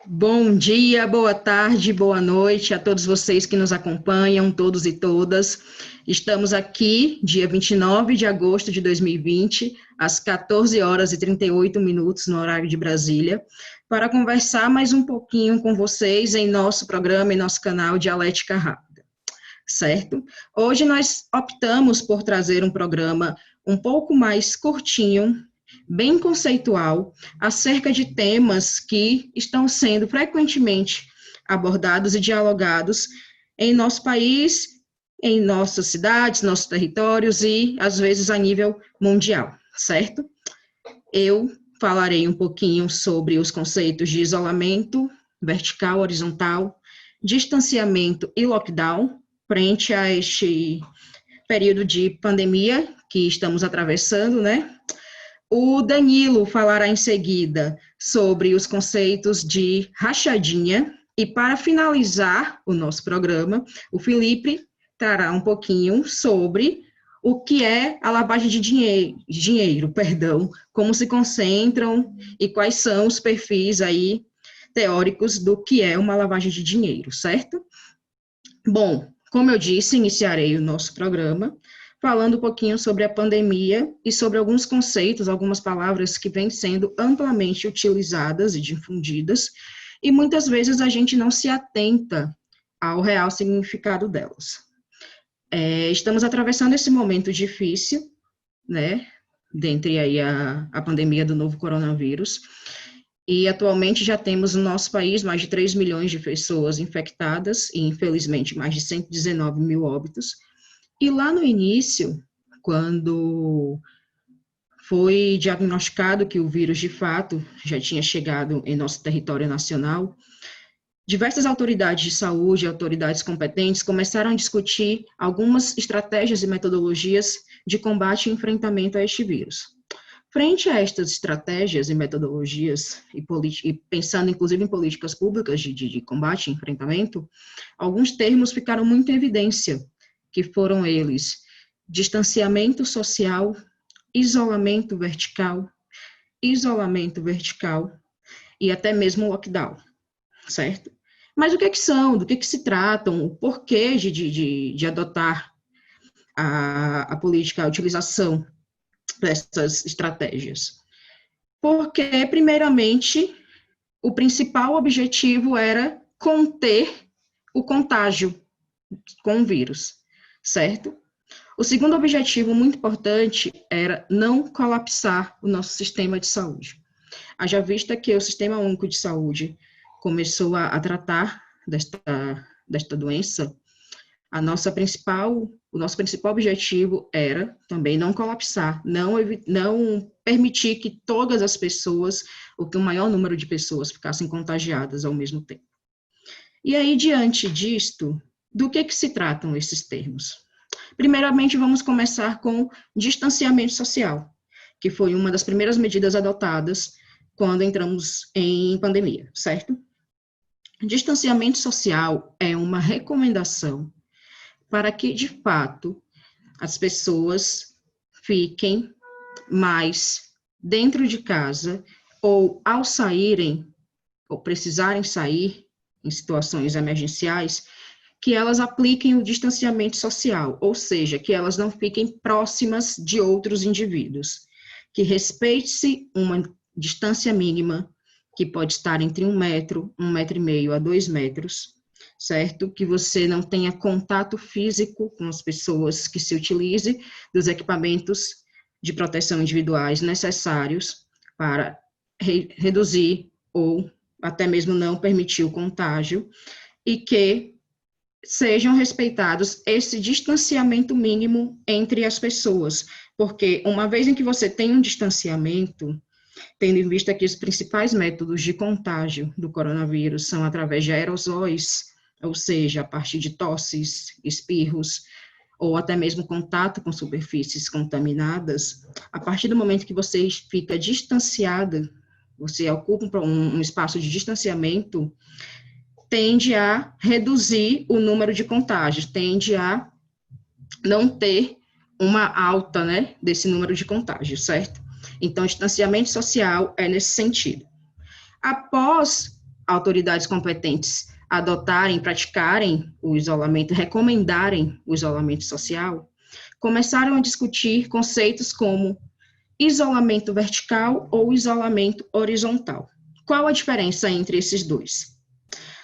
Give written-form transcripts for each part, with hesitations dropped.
Bom dia, boa tarde, boa noite a todos vocês que nos acompanham, todos e todas. Estamos aqui, dia 29 de agosto de 2020, às 14 horas e 38 minutos no horário de Brasília, para conversar mais um pouquinho com vocês em nosso programa, em nosso canal Dialética Rápida, certo? Hoje nós optamos por trazer um programa um pouco mais curtinho, bem conceitual, acerca de temas que estão sendo frequentemente abordados e dialogados em nosso país, em nossas cidades, nossos territórios e, às vezes, a nível mundial, certo? Eu falarei um pouquinho sobre os conceitos de isolamento vertical, horizontal, distanciamento e lockdown, frente a este período de pandemia que estamos atravessando, né? O Danilo falará em seguida sobre os conceitos de rachadinha, e para finalizar o nosso programa, o Felipe trará um pouquinho sobre o que é a lavagem de dinheiro, como se concentram e quais são os perfis aí teóricos do que é uma lavagem de dinheiro, certo? Bom, como eu disse, iniciarei o nosso programa falando um pouquinho sobre a pandemia e sobre alguns conceitos, algumas palavras que vêm sendo amplamente utilizadas e difundidas, e muitas vezes a gente não se atenta ao real significado delas. Estamos atravessando esse momento difícil, né, dentre aí a pandemia do novo coronavírus, e atualmente já temos no nosso país mais de 3 milhões de pessoas infectadas e, infelizmente, mais de 119 mil óbitos. E lá no início, quando foi diagnosticado que o vírus, de fato, já tinha chegado em nosso território nacional, diversas autoridades de saúde, autoridades competentes, começaram a discutir algumas estratégias e metodologias de combate e enfrentamento a este vírus. Frente a estas estratégias e metodologias, e pensando inclusive em políticas públicas de combate e enfrentamento, alguns termos ficaram muito em evidência, que foram eles: distanciamento social, isolamento vertical e até mesmo lockdown, certo? Mas o que são, do que se tratam, o porquê de adotar a política, a utilização dessas estratégias? Porque, primeiramente, o principal objetivo era conter o contágio com o vírus, certo? O segundo objetivo, muito importante, era não colapsar o nosso sistema de saúde. Haja vista que o Sistema Único de Saúde começou a tratar desta doença, o nosso principal objetivo era também não colapsar, não permitir que todas as pessoas, ou que o maior número de pessoas ficassem contagiadas ao mesmo tempo. E aí, diante disto, do que se tratam esses termos? Primeiramente, vamos começar com distanciamento social, que foi uma das primeiras medidas adotadas quando entramos em pandemia, certo? Distanciamento social é uma recomendação para que, de fato, as pessoas fiquem mais dentro de casa ou, ao saírem, ou precisarem sair em situações emergenciais, que elas apliquem o distanciamento social, ou seja, que elas não fiquem próximas de outros indivíduos, que respeite-se uma distância mínima, que pode estar entre 1 metro e meio a 2 metros, certo? Que você não tenha contato físico com as pessoas, que se utilize dos equipamentos de proteção individuais necessários para reduzir ou até mesmo não permitir o contágio, e que sejam respeitados esse distanciamento mínimo entre as pessoas, porque uma vez em que você tem um distanciamento, tendo em vista que os principais métodos de contágio do coronavírus são através de aerosóis, ou seja, a partir de tosses, espirros, ou até mesmo contato com superfícies contaminadas, a partir do momento que você fica distanciada, você ocupa um espaço de distanciamento, tende a reduzir o número de contágios, tende a não ter uma alta, né, desse número de contágios, certo? Então, distanciamento social é nesse sentido. Após autoridades competentes adotarem, praticarem o isolamento, recomendarem o isolamento social, começaram a discutir conceitos como isolamento vertical ou isolamento horizontal. Qual a diferença entre esses dois?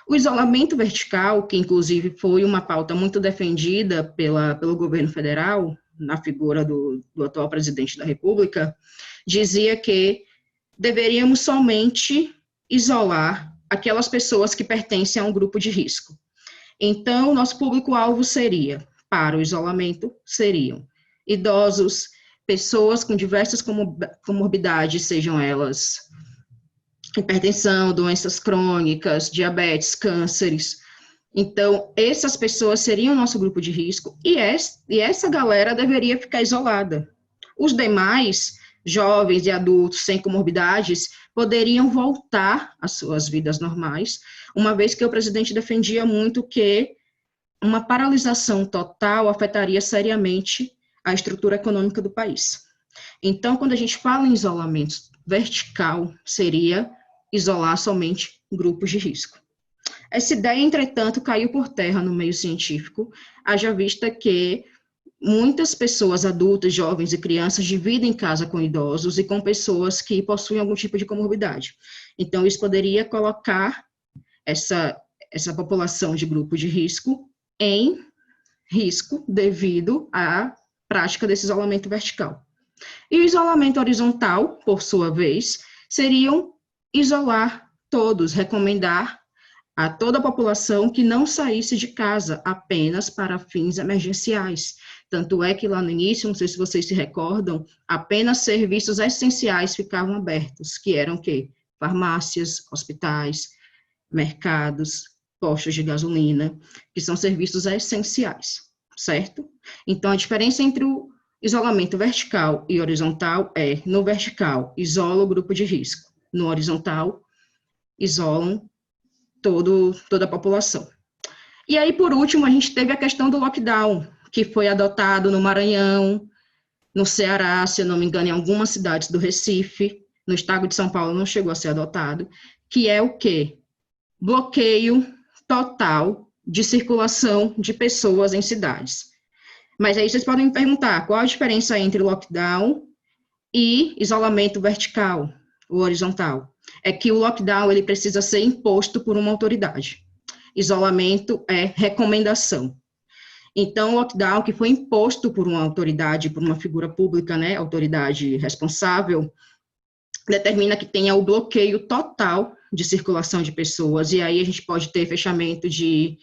O isolamento vertical, que inclusive foi uma pauta muito defendida pelo governo federal, na figura do atual presidente da República, dizia que deveríamos somente isolar aquelas pessoas que pertencem a um grupo de risco. Então, nosso público-alvo seria, para o isolamento, seriam idosos, pessoas com diversas comorbidades, sejam elas hipertensão, doenças crônicas, diabetes, cânceres. Então, essas pessoas seriam o nosso grupo de risco e essa galera deveria ficar isolada. Os demais, jovens e adultos sem comorbidades, poderiam voltar às suas vidas normais, uma vez que o presidente defendia muito que uma paralisação total afetaria seriamente a estrutura econômica do país. Então, quando a gente fala em isolamento vertical, seria isolar somente grupos de risco. Essa ideia, entretanto, caiu por terra no meio científico, haja vista que muitas pessoas adultas, jovens e crianças dividem casa com idosos e com pessoas que possuem algum tipo de comorbidade. Então, isso poderia colocar essa população de grupo de risco em risco devido à prática desse isolamento vertical. E o isolamento horizontal, por sua vez, seriam isolar todos, recomendar a toda a população que não saísse de casa apenas para fins emergenciais. Tanto é que lá no início, não sei se vocês se recordam, apenas serviços essenciais ficavam abertos, que eram o quê? Farmácias, hospitais, mercados, postos de gasolina, que são serviços essenciais, certo? Então, a diferença entre o isolamento vertical e horizontal é, no vertical, isola o grupo de risco, no horizontal, isolam toda a população. E aí, por último, a gente teve a questão do lockdown, que foi adotado no Maranhão, no Ceará, se eu não me engano, em algumas cidades do Recife, no estado de São Paulo não chegou a ser adotado, que é o quê? Bloqueio total de circulação de pessoas em cidades. Mas aí vocês podem me perguntar, qual a diferença entre lockdown e isolamento vertical ou horizontal? É que o lockdown ele precisa ser imposto por uma autoridade. Isolamento é recomendação. Então, o lockdown que foi imposto por uma autoridade, por uma figura pública, né, autoridade responsável, determina que tenha o bloqueio total de circulação de pessoas, e aí a gente pode ter fechamento de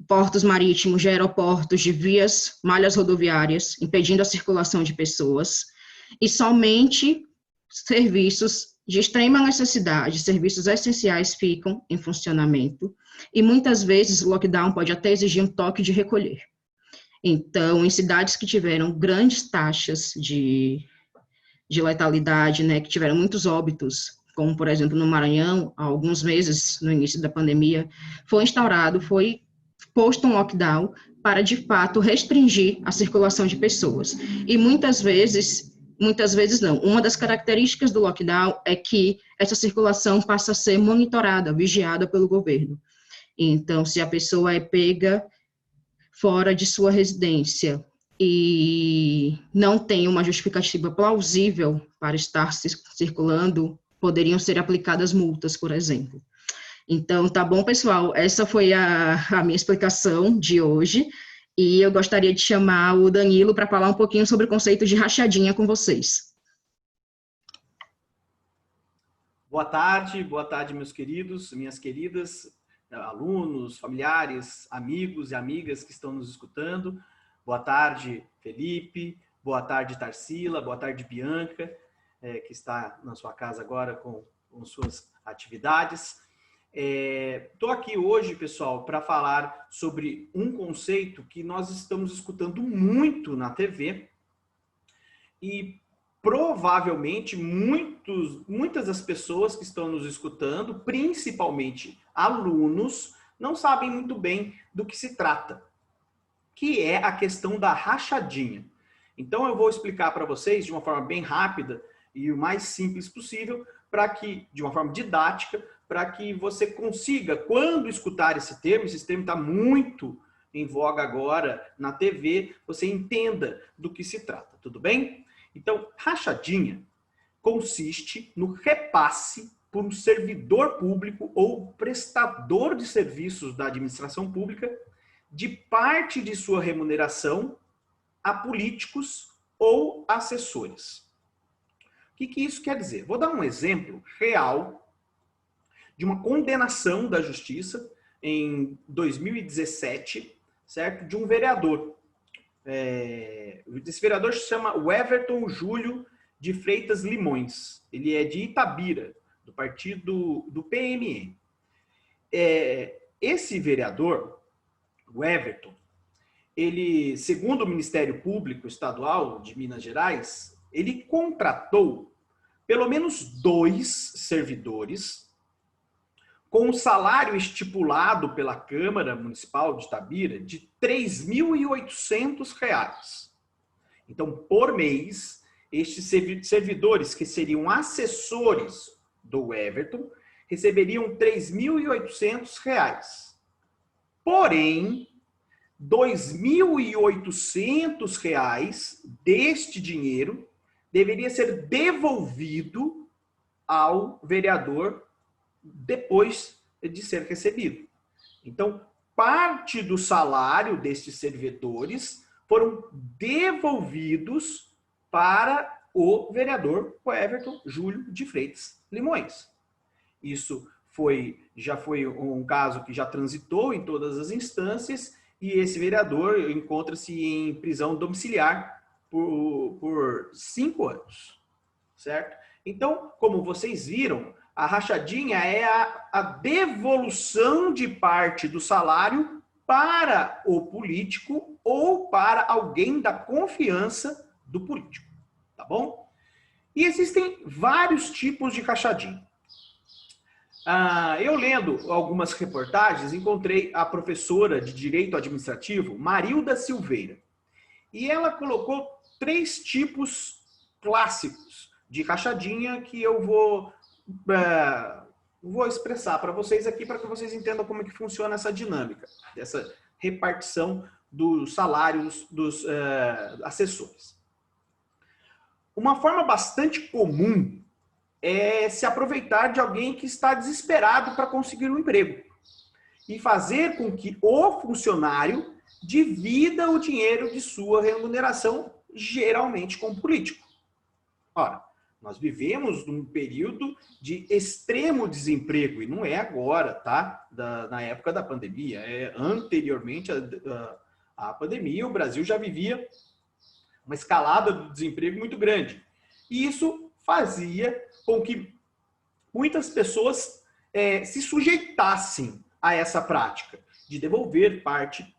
portos marítimos, de aeroportos, de vias, malhas rodoviárias, impedindo a circulação de pessoas, e somente serviços de extrema necessidade, serviços essenciais ficam em funcionamento, e muitas vezes o lockdown pode até exigir um toque de recolher. Então, em cidades que tiveram grandes taxas de letalidade, né, que tiveram muitos óbitos, como, por exemplo, no Maranhão, há alguns meses, no início da pandemia, foi posto um lockdown para, de fato, restringir a circulação de pessoas. E muitas vezes não, uma das características do lockdown é que essa circulação passa a ser monitorada, vigiada pelo governo. Então, se a pessoa é pega fora de sua residência e não tem uma justificativa plausível para estar circulando, poderiam ser aplicadas multas, por exemplo. Então, tá bom, pessoal? Essa foi a minha explicação de hoje, e eu gostaria de chamar o Danilo para falar um pouquinho sobre o conceito de rachadinha com vocês. Boa tarde, meus queridos, minhas queridas, alunos, familiares, amigos e amigas que estão nos escutando. Boa tarde, Felipe, boa tarde, Tarsila, boa tarde, Bianca, que está na sua casa agora com suas atividades. Estou aqui hoje, pessoal, para falar sobre um conceito que nós estamos escutando muito na TV e provavelmente muitas das pessoas que estão nos escutando, principalmente alunos, não sabem muito bem do que se trata, que é a questão da rachadinha. Então eu vou explicar para vocês de uma forma bem rápida e o mais simples possível, para que, de uma forma didática, para que você consiga, quando escutar esse termo está muito em voga agora na TV, você entenda do que se trata, tudo bem? Então, rachadinha consiste no repasse por um servidor público ou prestador de serviços da administração pública de parte de sua remuneração a políticos ou assessores. O que isso quer dizer? Vou dar um exemplo real de uma condenação da Justiça em 2017, certo? De um vereador. Esse vereador se chama Everton Júlio de Freitas Limões. Ele é de Itabira, do partido do PMN. Esse vereador, o Everton, ele, segundo o Ministério Público Estadual de Minas Gerais, ele contratou pelo menos 2 servidores com um salário estipulado pela Câmara Municipal de Itabira de R$ 3.800. Então, por mês, estes servidores, que seriam assessores do Everton, receberiam R$ 3.800. Porém, R$ 2.800 deste dinheiro deveria ser devolvido ao vereador depois de ser recebido. Então, parte do salário destes servidores foram devolvidos para o vereador Everton Júlio de Freitas Limões. Isso já foi um caso que já transitou em todas as instâncias e esse vereador encontra-se em prisão domiciliar por 5 anos, certo? Então, como vocês viram, a rachadinha é a devolução de parte do salário para o político ou para alguém da confiança do político, tá bom? E existem vários tipos de rachadinha. Eu lendo algumas reportagens, encontrei a professora de Direito Administrativo, Marilda Silveira, e ela colocou 3 tipos clássicos de rachadinha que eu vou expressar para vocês aqui, para que vocês entendam como é que funciona essa dinâmica, dessa repartição dos salários dos assessores. Uma forma bastante comum é se aproveitar de alguém que está desesperado para conseguir um emprego e fazer com que o funcionário divida o dinheiro de sua remuneração, geralmente com o político. Ora, nós vivemos num período de extremo desemprego, e não é agora, tá? Na época da pandemia. Anteriormente à pandemia, o Brasil já vivia uma escalada do desemprego muito grande. E isso fazia com que muitas pessoas se sujeitassem a essa prática de devolver parte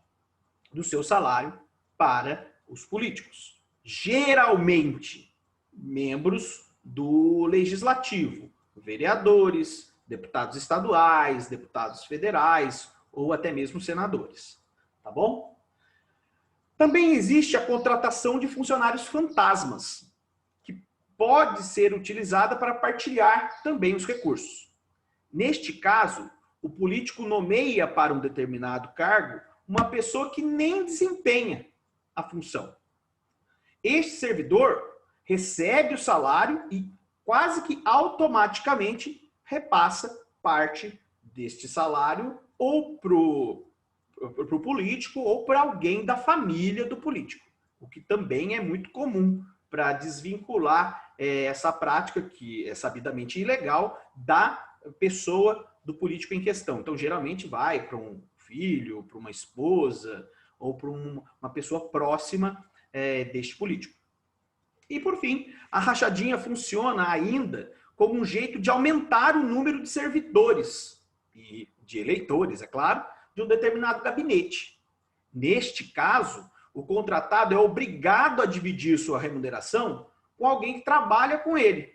do seu salário para os políticos. Geralmente, membros do legislativo, vereadores, deputados estaduais, deputados federais ou até mesmo senadores, tá bom? Também existe a contratação de funcionários fantasmas, que pode ser utilizada para partilhar também os recursos. Neste caso, o político nomeia para um determinado cargo uma pessoa que nem desempenha a função. Este servidor recebe o salário e quase que automaticamente repassa parte deste salário ou para o político ou para alguém da família do político, o que também é muito comum para desvincular essa prática, que é sabidamente ilegal, da pessoa do político em questão. Então, geralmente vai para um filho, para uma esposa ou para uma pessoa próxima deste político. E, por fim, a rachadinha funciona ainda como um jeito de aumentar o número de servidores e de eleitores, é claro, de um determinado gabinete. Neste caso, o contratado é obrigado a dividir sua remuneração com alguém que trabalha com ele.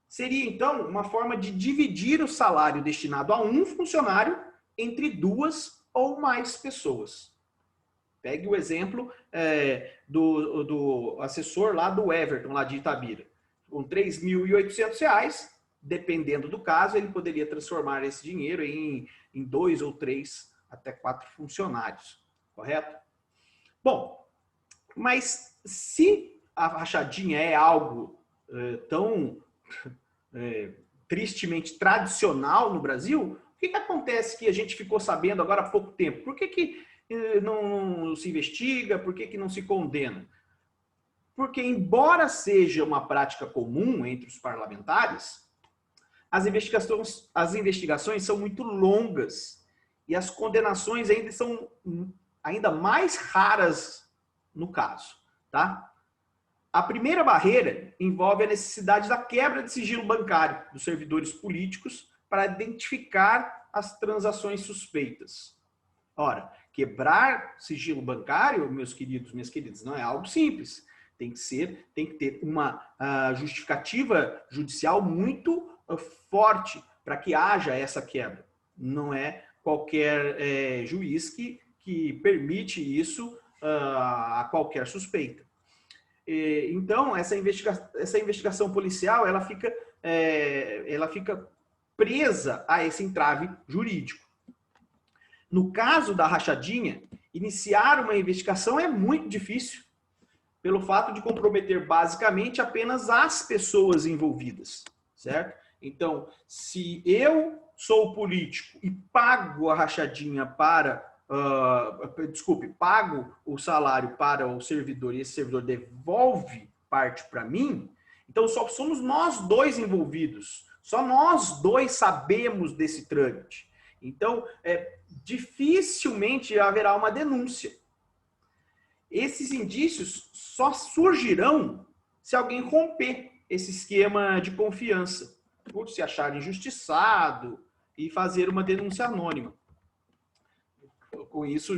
Seria, então, uma forma de dividir o salário destinado a um funcionário entre 2 ou mais pessoas. Pegue o exemplo do assessor lá do Everton, lá de Itabira. Com R$ 3.800, dependendo do caso, ele poderia transformar esse dinheiro em 2 ou 3, até 4 funcionários, correto? Bom, mas se a rachadinha é algo tão tristemente tradicional no Brasil, o que acontece que a gente ficou sabendo agora há pouco tempo? Por que não se investiga? Por que não se condena? Porque, embora seja uma prática comum entre os parlamentares, as investigações são muito longas e as condenações ainda são ainda mais raras no caso, tá? A primeira barreira envolve a necessidade da quebra de sigilo bancário dos servidores políticos para identificar as transações suspeitas. Ora, quebrar sigilo bancário, meus queridos, minhas queridas, não é algo simples. Tem que ter uma justificativa judicial muito forte para que haja essa quebra. Não é qualquer juiz que permite isso a qualquer suspeita. Então, essa investigação policial, ela fica presa a esse entrave jurídico. No caso da rachadinha, iniciar uma investigação é muito difícil, pelo fato de comprometer basicamente apenas as pessoas envolvidas, certo? Então, se eu sou político e pago a rachadinha pago o salário para o servidor e esse servidor devolve parte para mim, então só somos nós dois envolvidos, só nós dois sabemos desse trâmite. Então, dificilmente haverá uma denúncia. Esses indícios só surgirão se alguém romper esse esquema de confiança, por se achar injustiçado e fazer uma denúncia anônima. Com isso,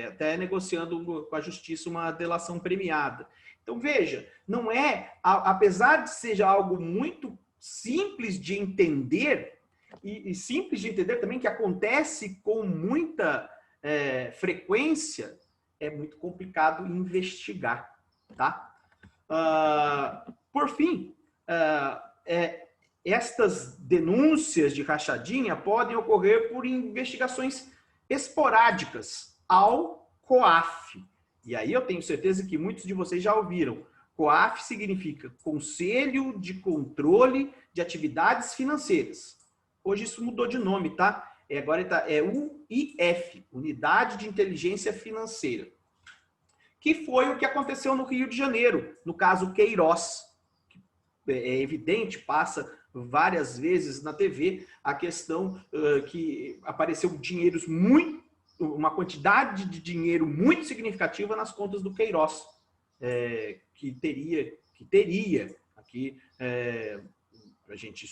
até negociando com a justiça uma delação premiada. Então, veja, não é, apesar de seja algo muito simples de entender, e simples de entender também que acontece com muita frequência, é muito complicado investigar, tá? Por fim, estas denúncias de rachadinha podem ocorrer por investigações esporádicas ao COAF. E aí eu tenho certeza que muitos de vocês já ouviram. COAF significa Conselho de Controle de Atividades Financeiras. Hoje isso mudou de nome, tá? Agora é UIF, Unidade de Inteligência Financeira. Que foi o que aconteceu no Rio de Janeiro, no caso Queiroz. É evidente, passa várias vezes na TV a questão que apareceu uma quantidade de dinheiro muito significativa nas contas do Queiroz, que teria aqui, a gente,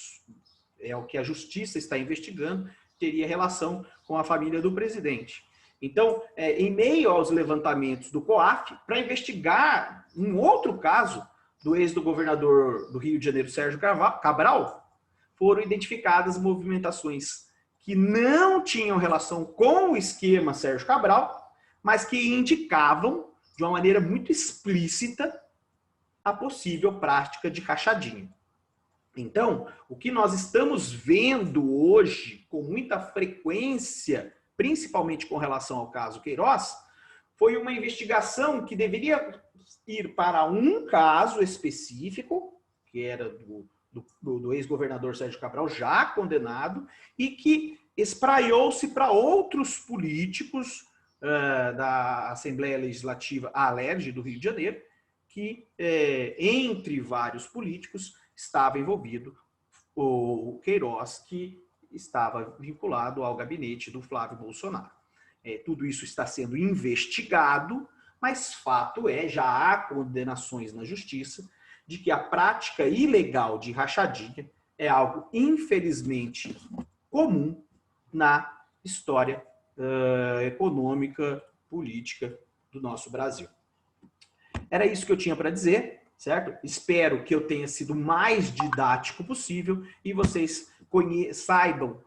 é o que a justiça está investigando, teria relação com a família do presidente. Então, em meio aos levantamentos do COAF, para investigar um outro caso do ex-governador do Rio de Janeiro, Sérgio Cabral, foram identificadas movimentações que não tinham relação com o esquema Sérgio Cabral, mas que indicavam, de uma maneira muito explícita, a possível prática de rachadinha. Então, o que nós estamos vendo hoje, com muita frequência, principalmente com relação ao caso Queiroz, foi uma investigação que deveria ir para um caso específico, que era do ex-governador Sérgio Cabral, já condenado, e que espraiou-se para outros políticos da Assembleia Legislativa Alerj do Rio de Janeiro, que, entre vários políticos, estava envolvido o Queiroz, que estava vinculado ao gabinete do Flávio Bolsonaro. Tudo isso está sendo investigado, mas fato já há condenações na justiça de que a prática ilegal de rachadinha é algo, infelizmente, comum na história econômica, política do nosso Brasil. Era isso que eu tinha para dizer, certo? Espero que eu tenha sido o mais didático possível e vocês saibam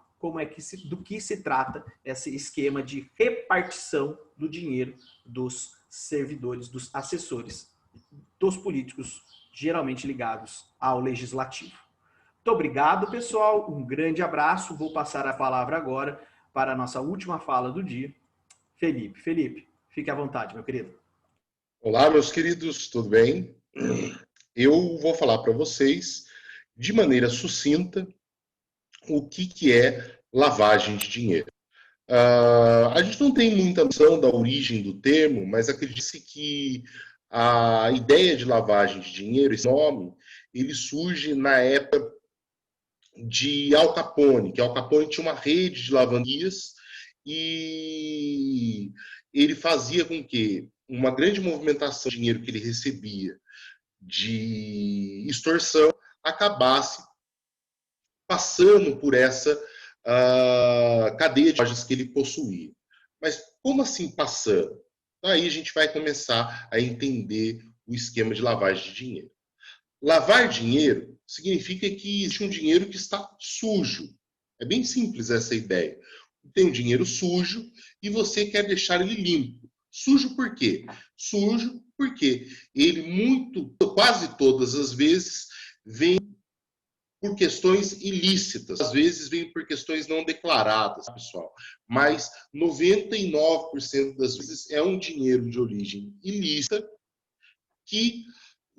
do que se trata esse esquema de repartição do dinheiro dos servidores, dos assessores, dos políticos, geralmente ligados ao legislativo. Muito obrigado, pessoal. Um grande abraço. Vou passar a palavra agora para a nossa última fala do dia, Felipe. Felipe, fique à vontade, meu querido. Olá, meus queridos, tudo bem? Eu vou falar para vocês, de maneira sucinta, o que é lavagem de dinheiro. A gente não tem muita noção da origem do termo, mas acredite que a ideia de lavagem de dinheiro, esse nome, ele surge na época de Al Capone, que Al Capone tinha uma rede de lavanderias e ele fazia com que uma grande movimentação de dinheiro que ele recebia de extorsão acabasse passando por essa cadeia de lojas que ele possuía. Mas como assim passando? Aí a gente vai começar a entender o esquema de lavagem de dinheiro. Lavar dinheiro significa que existe um dinheiro que está sujo. É bem simples essa ideia. Tem um dinheiro sujo e você quer deixar ele limpo. Sujo por quê? Sujo porque ele quase todas as vezes vem por questões ilícitas, às vezes vem por questões não declaradas, pessoal. Mas 99% das vezes é um dinheiro de origem ilícita que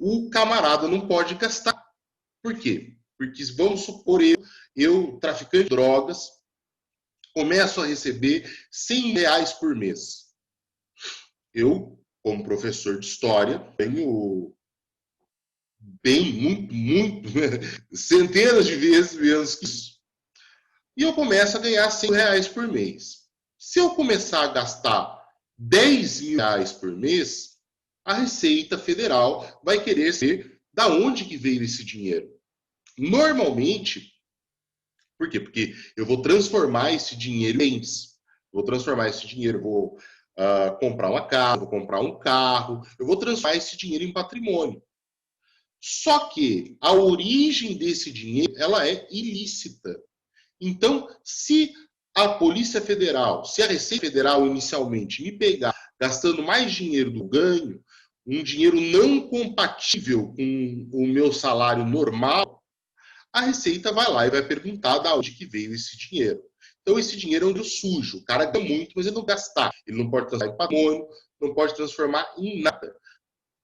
o camarada não pode gastar. Por quê? Porque vamos supor eu traficante de drogas, começo a receber R$ 100 por mês. Eu, como professor de história, tenho muito, centenas de vezes menos que isso. E eu começo a ganhar R$ 100 por mês. Se eu começar a gastar R$ 10.000 por mês, a Receita Federal vai querer saber da onde que veio esse dinheiro. Normalmente, por quê? Porque eu vou transformar esse dinheiro em bens. Vou transformar esse dinheiro, vou comprar uma casa, vou comprar um carro, eu vou transformar esse dinheiro em patrimônio. Só que a origem desse dinheiro, ela é ilícita. Então, se a Polícia Federal, se a Receita Federal inicialmente me pegar gastando mais dinheiro do ganho, um dinheiro não compatível com o meu salário normal, a Receita vai lá e vai perguntar de onde que veio esse dinheiro. Então, esse dinheiro é um dinheiro sujo. O cara ganha muito, mas ele não gastar. Ele não pode transformar em patrimônio, não pode transformar em nada.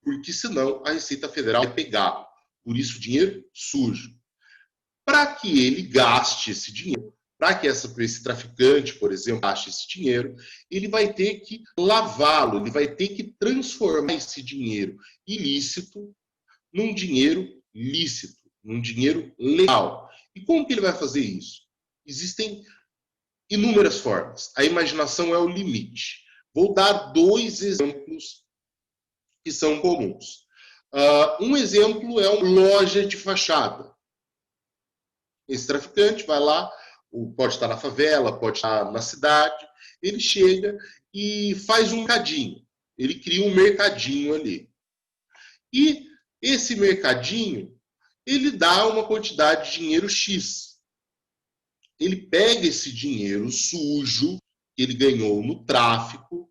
Porque senão a Receita Federal vai pegar. Por isso, dinheiro sujo. Para que ele gaste esse dinheiro, para que esse traficante, por exemplo, gaste esse dinheiro, ele vai ter que lavá-lo, ele vai ter que transformar esse dinheiro ilícito num dinheiro lícito, num dinheiro legal. E como que ele vai fazer isso? Existem inúmeras formas. A imaginação é o limite. Vou dar 2 exemplos que são comuns. Um exemplo é uma loja de fachada. Esse traficante vai lá, pode estar na favela, pode estar na cidade, ele chega e faz um mercadinho. Ele cria um mercadinho ali. E esse mercadinho, ele dá uma quantidade de dinheiro X. Ele pega esse dinheiro sujo que ele ganhou no tráfico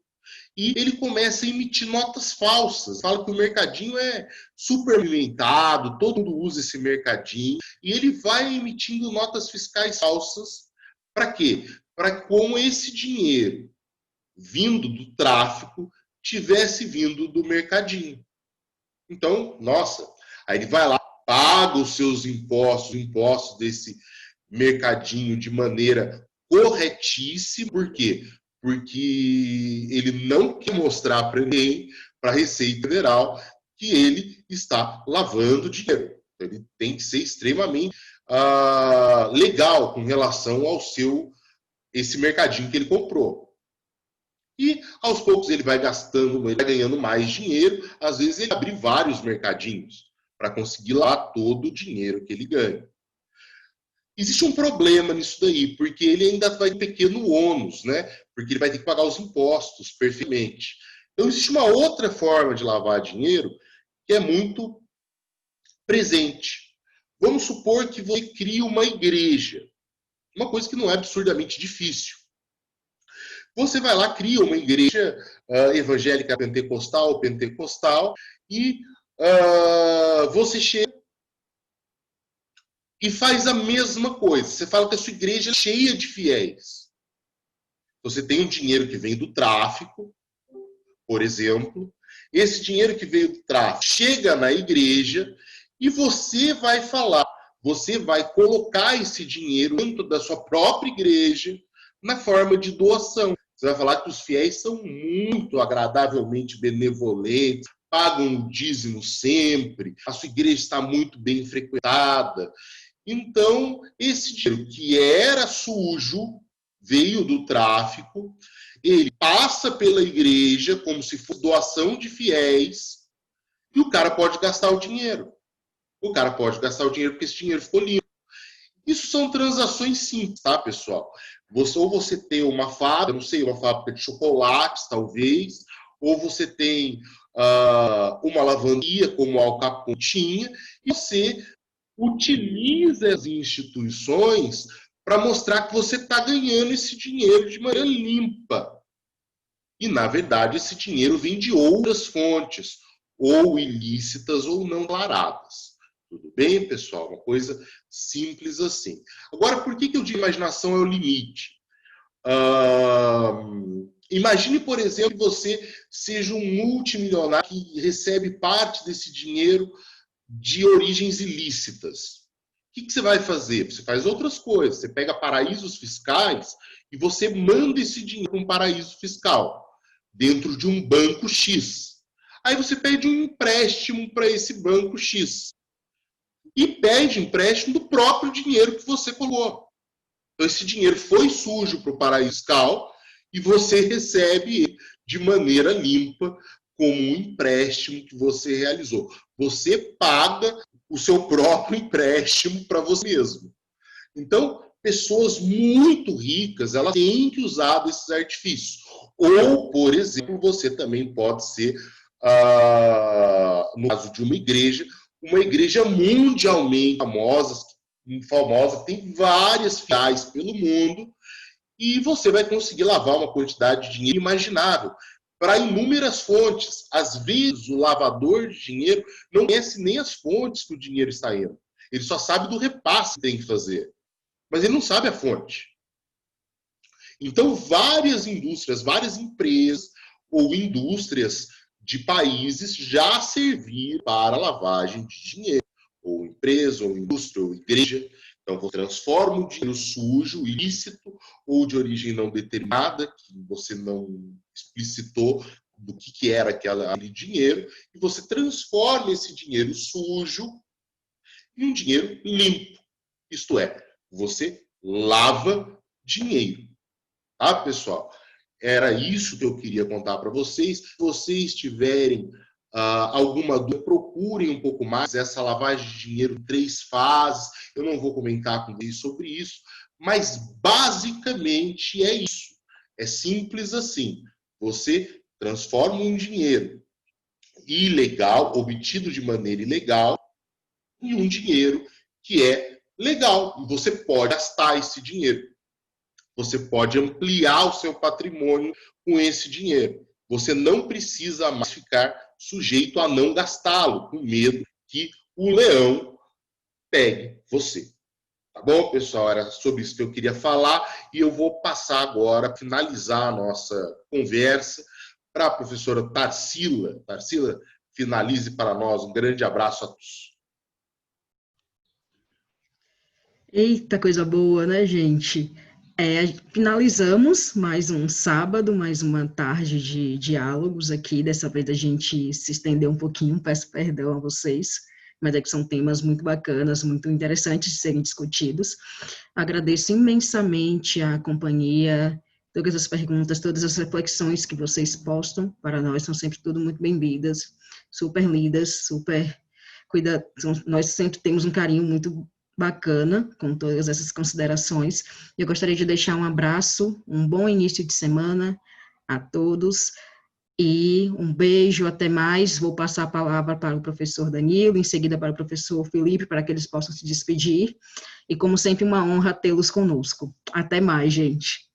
e ele começa a emitir notas falsas. Fala que o mercadinho é super movimentado, todo mundo usa esse mercadinho, e ele vai emitindo notas fiscais falsas. Para quê? Para que com esse dinheiro vindo do tráfico tivesse vindo do mercadinho. Então, nossa, aí ele vai lá, paga os seus impostos desse mercadinho de maneira corretíssima. Por quê? Porque ele não quer mostrar para ninguém, para a Receita Federal, que ele está lavando dinheiro. Ele tem que ser extremamente legal com relação ao esse mercadinho que ele comprou. E aos poucos ele vai gastando, ele vai ganhando mais dinheiro. Às vezes ele abre vários mercadinhos para conseguir lavar todo o dinheiro que ele ganha. Existe um problema nisso daí, porque ele ainda vai ter pequeno ônus, né? Porque ele vai ter que pagar os impostos perfeitamente. Então, existe uma outra forma de lavar dinheiro que é muito presente. Vamos supor que você cria uma igreja, uma coisa que não é absurdamente difícil. Você vai lá, cria uma igreja evangélica pentecostal, e você chega e faz a mesma coisa. Você fala que a sua igreja é cheia de fiéis. Você tem um dinheiro que vem do tráfico, por exemplo. Esse dinheiro que veio do tráfico chega na igreja e você vai falar, você vai colocar esse dinheiro dentro da sua própria igreja na forma de doação. Você vai falar que os fiéis são muito agradavelmente benevolentes, pagam o dízimo sempre, a sua igreja está muito bem frequentada. Então, esse dinheiro que era sujo, veio do tráfico, ele passa pela igreja como se fosse doação de fiéis, e o cara pode gastar o dinheiro. O cara pode gastar o dinheiro porque esse dinheiro ficou limpo. Isso são transações simples, tá, pessoal? Ou você tem uma fábrica, não sei, uma fábrica de chocolates, talvez, ou você tem uma lavanderia, como a Al Capone tinha, e você utiliza as instituições para mostrar que você está ganhando esse dinheiro de maneira limpa. E, na verdade, esse dinheiro vem de outras fontes, ou ilícitas ou não declaradas. Tudo bem, pessoal? Uma coisa simples assim. Agora, por que eu digo que a imaginação é o limite? Imagine, por exemplo, que você seja um multimilionário que recebe parte desse dinheiro de origens ilícitas. O que você vai fazer? Você faz outras coisas. Você pega paraísos fiscais e você manda esse dinheiro para um paraíso fiscal, dentro de um banco X. Aí você pede um empréstimo para esse banco X. E pede empréstimo do próprio dinheiro que você colocou. Então, esse dinheiro foi sujo para o paraíso fiscal e você recebe de maneira limpa como um empréstimo que você realizou. Você paga o seu próprio empréstimo para você mesmo. Então, pessoas muito ricas, elas têm que usar desses artifícios. Ou, por exemplo, você também pode ser, no caso de uma igreja mundialmente famosa, tem várias filiais pelo mundo, e você vai conseguir lavar uma quantidade de dinheiro imaginável para inúmeras fontes. Às vezes, o lavador de dinheiro não conhece nem as fontes que o dinheiro está indo. Ele só sabe do repasse que tem que fazer, mas ele não sabe a fonte. Então, várias indústrias, várias empresas ou indústrias de países já serviram para lavagem de dinheiro, ou empresa, ou indústria, ou igreja. Então, você transforma o dinheiro sujo, ilícito, ou de origem não determinada, que você não explicitou do que era aquele dinheiro, e você transforma esse dinheiro sujo em um dinheiro limpo. Isto é, você lava dinheiro. Tá, pessoal? Era isso que eu queria contar para vocês. Se vocês tiverem alguma dúvida, procurem um pouco mais essa lavagem de dinheiro 3 fases. Eu não vou comentar com vocês sobre isso, mas basicamente é isso. É simples assim. Você transforma um dinheiro ilegal, obtido de maneira ilegal, em um dinheiro que é legal. E você pode gastar esse dinheiro. Você pode ampliar o seu patrimônio com esse dinheiro. Você não precisa mais ficar sujeito a não gastá-lo, com medo que o leão pegue você. Tá bom, pessoal? Era sobre isso que eu queria falar e eu vou passar agora, finalizar a nossa conversa para a professora Tarsila. Tarsila, finalize para nós. Um grande abraço a todos. Eita, coisa boa, né, gente? Finalizamos mais um sábado, mais uma tarde de diálogos aqui. Dessa vez a gente se estendeu um pouquinho, peço perdão a vocês, mas é que são temas muito bacanas, muito interessantes de serem discutidos. Agradeço imensamente a companhia, todas as perguntas, todas as reflexões que vocês postam para nós, são sempre tudo muito bem-vindas, super lindas, super cuidadas. Nós sempre temos um carinho muito bacana com todas essas considerações. Eu gostaria de deixar um abraço, um bom início de semana a todos e um beijo, até mais. Vou passar a palavra para o professor Danilo, em seguida para o professor Felipe, para que eles possam se despedir. E, como sempre, uma honra tê-los conosco. Até mais, gente.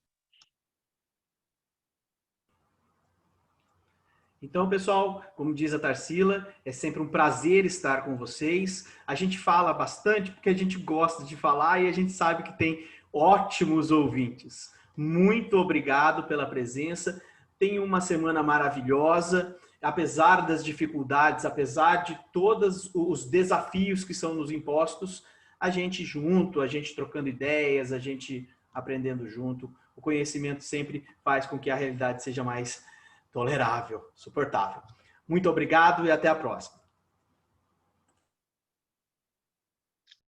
Então, pessoal, como diz a Tarsila, é sempre um prazer estar com vocês. A gente fala bastante porque a gente gosta de falar e a gente sabe que tem ótimos ouvintes. Muito obrigado pela presença. Tenha uma semana maravilhosa. Apesar das dificuldades, apesar de todos os desafios que são nos impostos, a gente junto, a gente trocando ideias, a gente aprendendo junto. O conhecimento sempre faz com que a realidade seja mais tolerável, suportável. Muito obrigado e até a próxima.